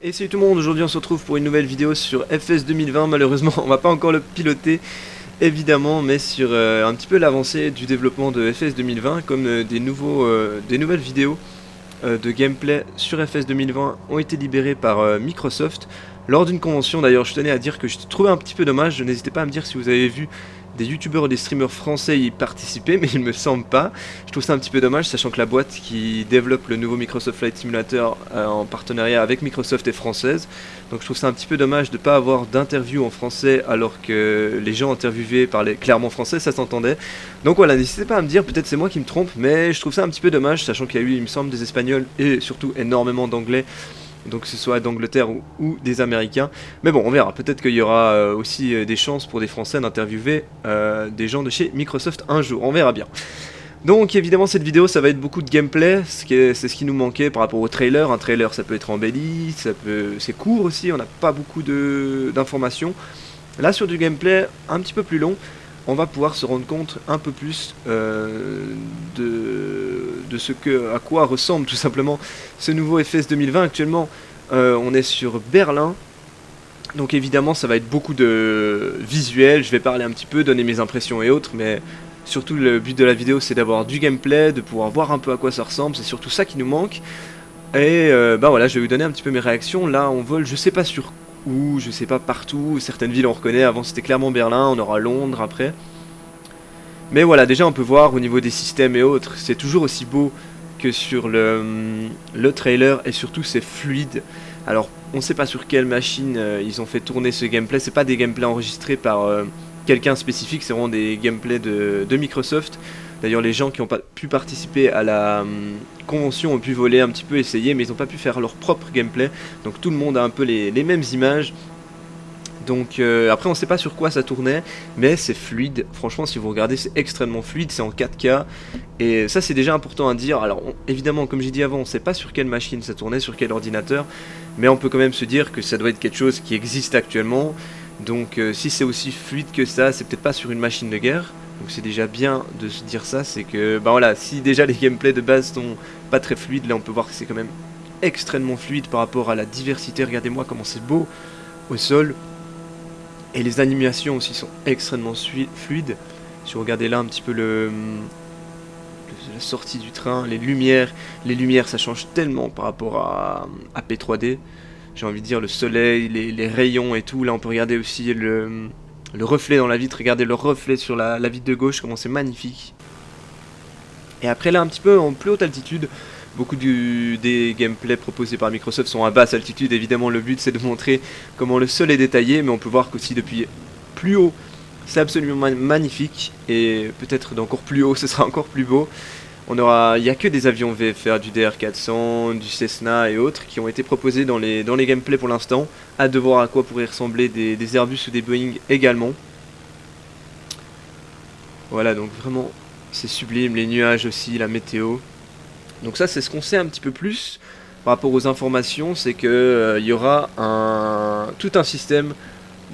Et salut tout le monde, aujourd'hui on se retrouve pour une nouvelle vidéo sur FS 2020. Malheureusement on va pas encore le piloter évidemment, mais sur un petit peu l'avancée du développement de FS 2020, comme des nouvelles vidéos de gameplay sur FS 2020 ont été libérées par Microsoft lors d'une convention. D'ailleurs je tenais à dire que je trouvais un petit peu dommage, n'hésitez pas à me dire si vous avez vu des youtubeurs ou des streamers français y participer, mais il me semble pas. Je trouve ça un petit peu dommage, sachant que la boîte qui développe le nouveau Microsoft Flight Simulator en partenariat avec Microsoft est française. Donc je trouve ça un petit peu dommage de ne pas avoir d'interview en français alors que les gens interviewés parlaient clairement français, ça s'entendait. Donc voilà, n'hésitez pas à me dire, peut-être c'est moi qui me trompe, mais je trouve ça un petit peu dommage, sachant qu'il y a eu, il me semble, des Espagnols et surtout énormément d'Anglais. Donc que ce soit d'Angleterre ou des Américains. Mais bon, on verra. Peut-être qu'il y aura aussi des chances pour des Français d'interviewer des gens de chez Microsoft un jour. On verra bien. Donc évidemment cette vidéo ça va être beaucoup de gameplay, c'est ce qui nous manquait par rapport au trailer. Un trailer ça peut être embelli, c'est court aussi, on n'a pas beaucoup d'informations. Là sur du gameplay un petit peu plus long, on va pouvoir se rendre compte un peu plus de à quoi ressemble tout simplement ce nouveau FS 2020. Actuellement on est sur Berlin, donc évidemment ça va être beaucoup de visuels, je vais parler un petit peu, donner mes impressions et autres, mais surtout le but de la vidéo c'est d'avoir du gameplay, de pouvoir voir un peu à quoi ça ressemble, c'est surtout ça qui nous manque. Et bah voilà, je vais vous donner un petit peu mes réactions. Là on vole, je sais pas sur où, je sais pas partout, certaines villes on reconnaît, avant c'était clairement Berlin, on aura Londres après. Mais voilà, déjà on peut voir au niveau des systèmes et autres, c'est toujours aussi beau que sur le trailer, et surtout c'est fluide. Alors on sait pas sur quelle machine ils ont fait tourner ce gameplay, c'est pas des gameplays enregistrés par quelqu'un spécifique, c'est vraiment des gameplays de Microsoft. D'ailleurs les gens qui n'ont pas pu participer à la convention ont pu voler un petit peu, essayer, mais ils n'ont pas pu faire leur propre gameplay. Donc tout le monde a un peu les mêmes images. Donc après on sait pas sur quoi ça tournait, mais c'est fluide. Franchement si vous regardez c'est extrêmement fluide, c'est en 4K. Et ça c'est déjà important à dire. Alors évidemment comme j'ai dit avant, on sait pas sur quelle machine ça tournait, sur quel ordinateur, mais on peut quand même se dire que ça doit être quelque chose qui existe actuellement. Donc si c'est aussi fluide que ça, c'est peut-être pas sur une machine de guerre. Donc c'est déjà bien de se dire ça, c'est que bah voilà, si déjà les gameplays de base sont pas très fluides, là on peut voir que c'est quand même extrêmement fluide par rapport à la diversité. Regardez-moi comment c'est beau au sol. Et les animations aussi sont extrêmement fluides. Si vous regardez là un petit peu la sortie du train, les lumières ça change tellement par rapport à P3D. J'ai envie de dire le soleil, les rayons et tout. Là on peut regarder aussi le reflet dans la vitre. Regardez le reflet sur la vitre de gauche, comment c'est magnifique. Et après là un petit peu en plus haute altitude, beaucoup des gameplays proposés par Microsoft sont à basse altitude. Évidemment le but c'est de montrer comment le sol est détaillé, mais on peut voir qu'aussi depuis plus haut c'est absolument magnifique, et peut-être d'encore plus haut ce sera encore plus beau. Il n'y a que des avions VFR, du DR400, du Cessna et autres qui ont été proposés dans les gameplays pour l'instant. Hâte de voir à quoi pourraient ressembler des Airbus ou des Boeing également. Voilà, donc vraiment c'est sublime, les nuages aussi, la météo. Donc ça c'est ce qu'on sait un petit peu plus par rapport aux informations, c'est que y aura tout un système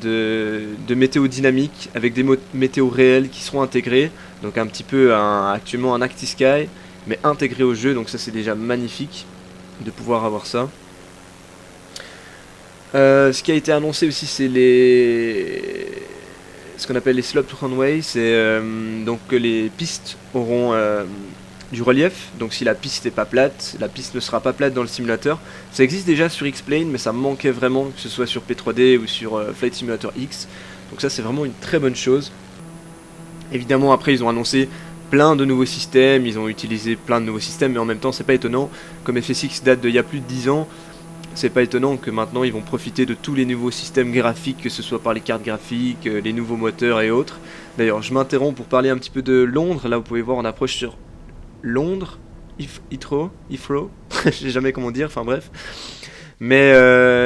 de météo dynamique avec des météos réels qui seront intégrés. Donc un petit peu actuellement un ActiSky, mais intégré au jeu, donc ça c'est déjà magnifique de pouvoir avoir ça. Ce qui a été annoncé aussi c'est ce qu'on appelle les sloped runway, c'est donc que les pistes auront du relief, donc si la piste n'est pas plate, la piste ne sera pas plate dans le simulateur. Ça existe déjà sur X-Plane, mais ça manquait vraiment que ce soit sur P3D ou sur Flight Simulator X. Donc ça c'est vraiment une très bonne chose. Évidemment après ils ont annoncé plein de nouveaux systèmes, ils ont utilisé plein de nouveaux systèmes, mais en même temps c'est pas étonnant, comme FSX date d'il y a plus de 10 ans, c'est pas étonnant que maintenant ils vont profiter de tous les nouveaux systèmes graphiques, que ce soit par les cartes graphiques, les nouveaux moteurs et autres. D'ailleurs je m'interromps pour parler un petit peu de Londres. Là vous pouvez voir on approche sur Londres, Heathrow, je sais jamais comment dire, enfin bref. Mais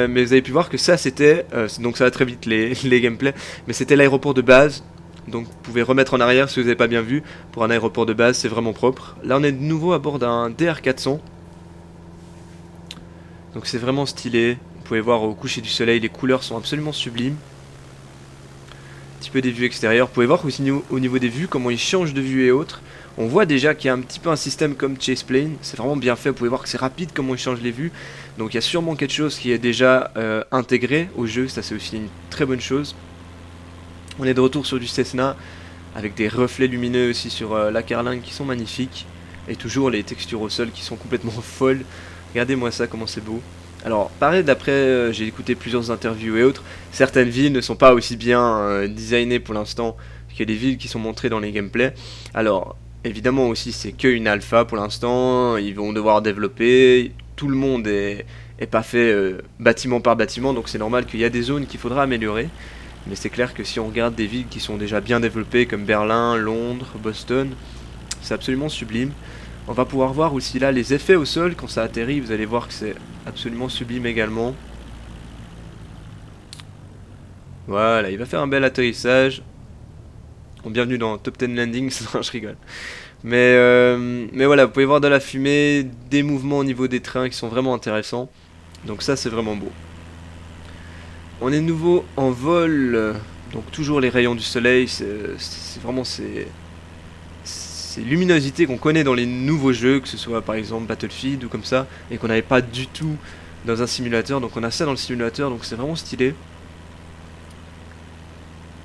vous avez pu voir que ça c'était, donc ça va très vite les gameplays, mais c'était l'aéroport de base. Donc vous pouvez remettre en arrière si vous n'avez pas bien vu. Pour un aéroport de base c'est vraiment propre. Là on est de nouveau à bord d'un DR400. Donc c'est vraiment stylé. Vous pouvez voir au coucher du soleil, les couleurs sont absolument sublimes. petit peu des vues extérieures. Vous pouvez voir aussi au niveau des vues comment ils changent de vue et autres. On voit déjà qu'il y a un petit peu un système comme Chase Plane, c'est vraiment bien fait, vous pouvez voir que c'est rapide comment ils changent les vues. Donc il y a sûrement quelque chose qui est déjà intégré au jeu, ça c'est aussi une très bonne chose. On est de retour sur du Cessna, avec des reflets lumineux aussi sur la carlingue qui sont magnifiques. Et toujours les textures au sol qui sont complètement folles. Regardez-moi ça, comment c'est beau. Alors, pareil, d'après, j'ai écouté plusieurs interviews et autres, certaines villes ne sont pas aussi bien designées pour l'instant que les villes qui sont montrées dans les gameplays. Alors, évidemment aussi, c'est qu'une alpha pour l'instant, ils vont devoir développer, tout le monde est pas fait bâtiment par bâtiment, donc c'est normal qu'il y a des zones qu'il faudra améliorer. Mais c'est clair que si on regarde des villes qui sont déjà bien développées, comme Berlin, Londres, Boston, c'est absolument sublime. On va pouvoir voir aussi là les effets au sol quand ça atterrit, vous allez voir que c'est absolument sublime également. Voilà, il va faire un bel atterrissage. Bon, bienvenue dans Top 10 Landing, non, je rigole. Mais voilà, vous pouvez voir de la fumée, des mouvements au niveau des trains qui sont vraiment intéressants. Donc ça c'est vraiment beau. On est de nouveau en vol, donc toujours les rayons du soleil, c'est vraiment ces luminosités qu'on connaît dans les nouveaux jeux, que ce soit par exemple Battlefield ou comme ça, et qu'on n'avait pas du tout dans un simulateur, donc on a ça dans le simulateur, donc c'est vraiment stylé.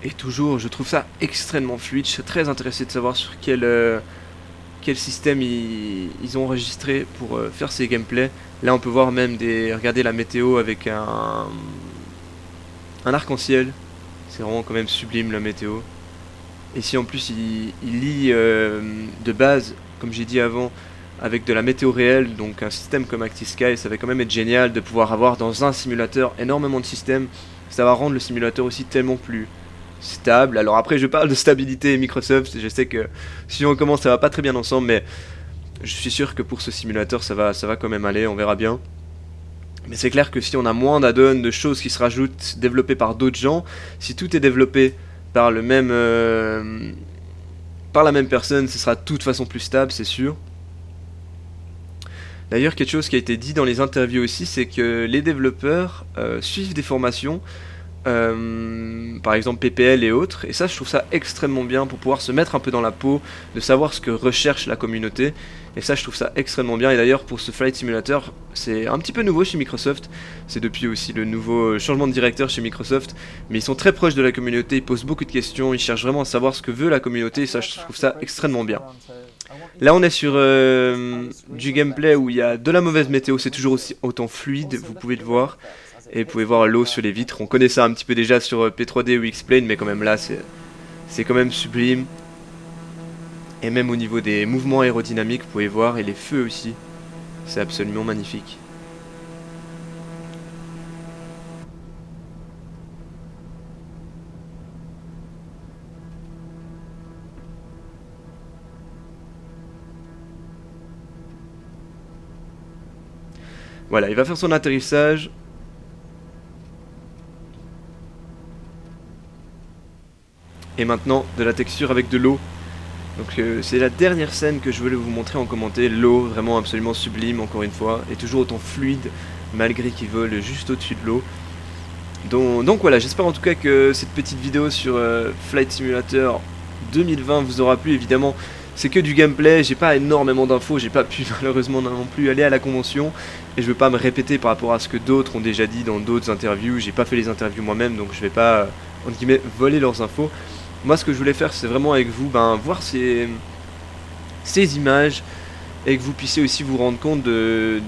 Et toujours, je trouve ça extrêmement fluide, je suis très intéressé de savoir sur quel système ils ont enregistré pour faire ces gameplays. Là on peut voir même regardez la météo avec un arc-en-ciel, c'est vraiment quand même sublime la météo. Et si en plus il lie de base, comme j'ai dit avant, avec de la météo réelle, donc un système comme ActiveSky, ça va quand même être génial de pouvoir avoir dans un simulateur énormément de systèmes. Ça va rendre le simulateur aussi tellement plus stable. Alors après je parle de stabilité Microsoft, je sais que si on commence ça va pas très bien ensemble, mais je suis sûr que pour ce simulateur ça va quand même aller, on verra bien. Mais c'est clair que si on a moins d'add-ons, de choses qui se rajoutent, développées par d'autres gens, si tout est développé par la même personne, ce sera de toute façon plus stable, c'est sûr. D'ailleurs, quelque chose qui a été dit dans les interviews aussi, c'est que les développeurs suivent des formations, par exemple PPL et autres, et ça je trouve ça extrêmement bien pour pouvoir se mettre un peu dans la peau, de savoir ce que recherche la communauté, et ça je trouve ça extrêmement bien. Et d'ailleurs pour ce Flight Simulator, c'est un petit peu nouveau chez Microsoft, c'est depuis aussi le nouveau changement de directeur chez Microsoft, mais ils sont très proches de la communauté, ils posent beaucoup de questions, ils cherchent vraiment à savoir ce que veut la communauté, et ça je trouve ça extrêmement bien. Là on est sur du gameplay où il y a de la mauvaise météo, c'est toujours aussi autant fluide, vous pouvez le voir. Et vous pouvez voir l'eau sur les vitres, on connaît ça un petit peu déjà sur P3D ou X-Plane, mais quand même là c'est quand même sublime. Et même au niveau des mouvements aérodynamiques, vous pouvez voir, et les feux aussi, c'est absolument magnifique. Voilà, il va faire son atterrissage. Et maintenant de la texture avec de l'eau. Donc c'est la dernière scène que je voulais vous montrer en commenter. L'eau vraiment absolument sublime encore une fois. Et toujours autant fluide malgré qu'il vole juste au-dessus de l'eau. Donc voilà, j'espère en tout cas que cette petite vidéo sur Flight Simulator 2020 vous aura plu. Évidemment c'est que du gameplay, j'ai pas énormément d'infos, j'ai pas pu malheureusement non plus aller à la convention. Et je veux pas me répéter par rapport à ce que d'autres ont déjà dit dans d'autres interviews. J'ai pas fait les interviews moi-même, donc je vais pas entre guillemets voler leurs infos. Moi ce que je voulais faire c'est vraiment avec vous voir ces images et que vous puissiez aussi vous rendre compte de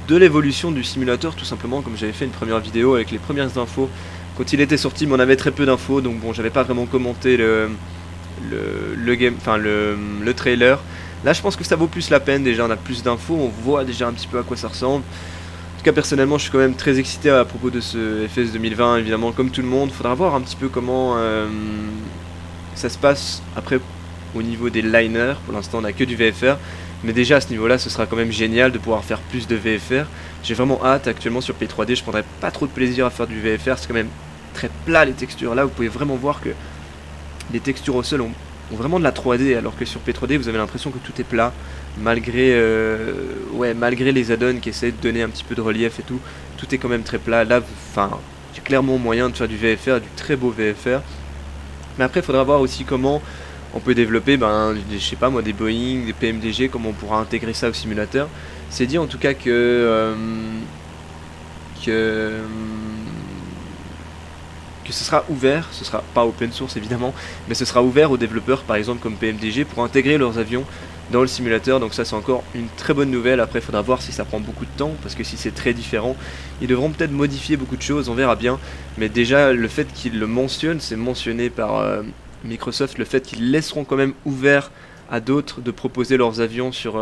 l'évolution du simulateur tout simplement, comme j'avais fait une première vidéo avec les premières infos. Quand il était sorti, mais on avait très peu d'infos, donc bon j'avais pas vraiment commenté le trailer. Là je pense que ça vaut plus la peine, déjà on a plus d'infos, on voit déjà un petit peu à quoi ça ressemble. En tout cas personnellement je suis quand même très excité à propos de ce FS 2020, évidemment comme tout le monde. Faudra voir un petit peu comment ça se passe après au niveau des liners. Pour l'instant on a que du VFR, mais déjà à ce niveau là ce sera quand même génial de pouvoir faire plus de VFR. J'ai vraiment hâte. Actuellement sur P3D je prendrai pas trop de plaisir à faire du VFR, c'est quand même très plat les textures. Là vous pouvez vraiment voir que les textures au sol ont vraiment de la 3D, alors que sur P3D vous avez l'impression que tout est plat, malgré les add-ons qui essaient de donner un petit peu de relief et tout est quand même très plat. Là, il y a clairement moyen de faire du VFR, du très beau VFR. Mais après, il faudra voir aussi comment on peut développer, je sais pas moi, des Boeing, des PMDG, comment on pourra intégrer ça au simulateur. C'est dit en tout cas que ce sera ouvert, ce sera pas open source évidemment, mais ce sera ouvert aux développeurs par exemple comme PMDG pour intégrer leurs avions dans le simulateur, donc ça c'est encore une très bonne nouvelle. Après il faudra voir si ça prend beaucoup de temps, parce que si c'est très différent, ils devront peut-être modifier beaucoup de choses, on verra bien, mais déjà le fait qu'ils le mentionnent, c'est mentionné par Microsoft, le fait qu'ils laisseront quand même ouvert à d'autres de proposer leurs avions sur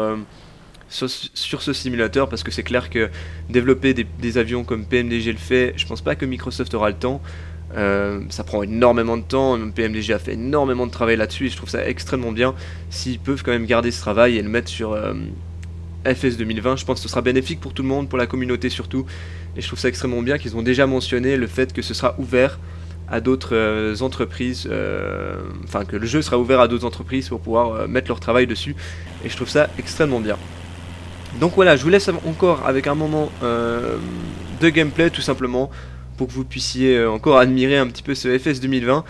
ce simulateur, parce que c'est clair que développer des avions comme PMDG le fait, je pense pas que Microsoft aura le temps. Ça prend énormément de temps, même PMDG a fait énormément de travail là-dessus et je trouve ça extrêmement bien. S'ils peuvent quand même garder ce travail et le mettre sur FS 2020, je pense que ce sera bénéfique pour tout le monde, pour la communauté surtout, et je trouve ça extrêmement bien qu'ils ont déjà mentionné le fait que ce sera ouvert à d'autres entreprises, enfin que le jeu sera ouvert à d'autres entreprises pour pouvoir mettre leur travail dessus, et je trouve ça extrêmement bien. Donc voilà, je vous laisse encore avec un moment de gameplay tout simplement, pour que vous puissiez encore admirer un petit peu ce FS 2020.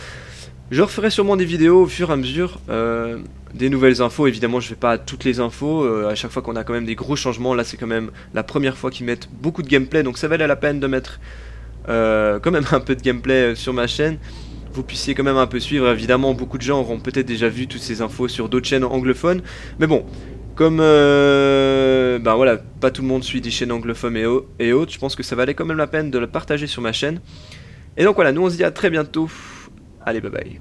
Je referai sûrement des vidéos au fur et à mesure, des nouvelles infos. Évidemment je ne vais pas à toutes les infos, à chaque fois qu'on a quand même des gros changements. Là c'est quand même la première fois qu'ils mettent beaucoup de gameplay, donc ça valait la peine de mettre quand même un peu de gameplay sur ma chaîne. Vous puissiez quand même un peu suivre. Évidemment beaucoup de gens auront peut-être déjà vu toutes ces infos sur d'autres chaînes anglophones, mais bon, comme voilà, pas tout le monde suit des chaînes anglophones et autres, je pense que ça valait quand même la peine de le partager sur ma chaîne. Et donc voilà, nous on se dit à très bientôt. Allez, bye bye.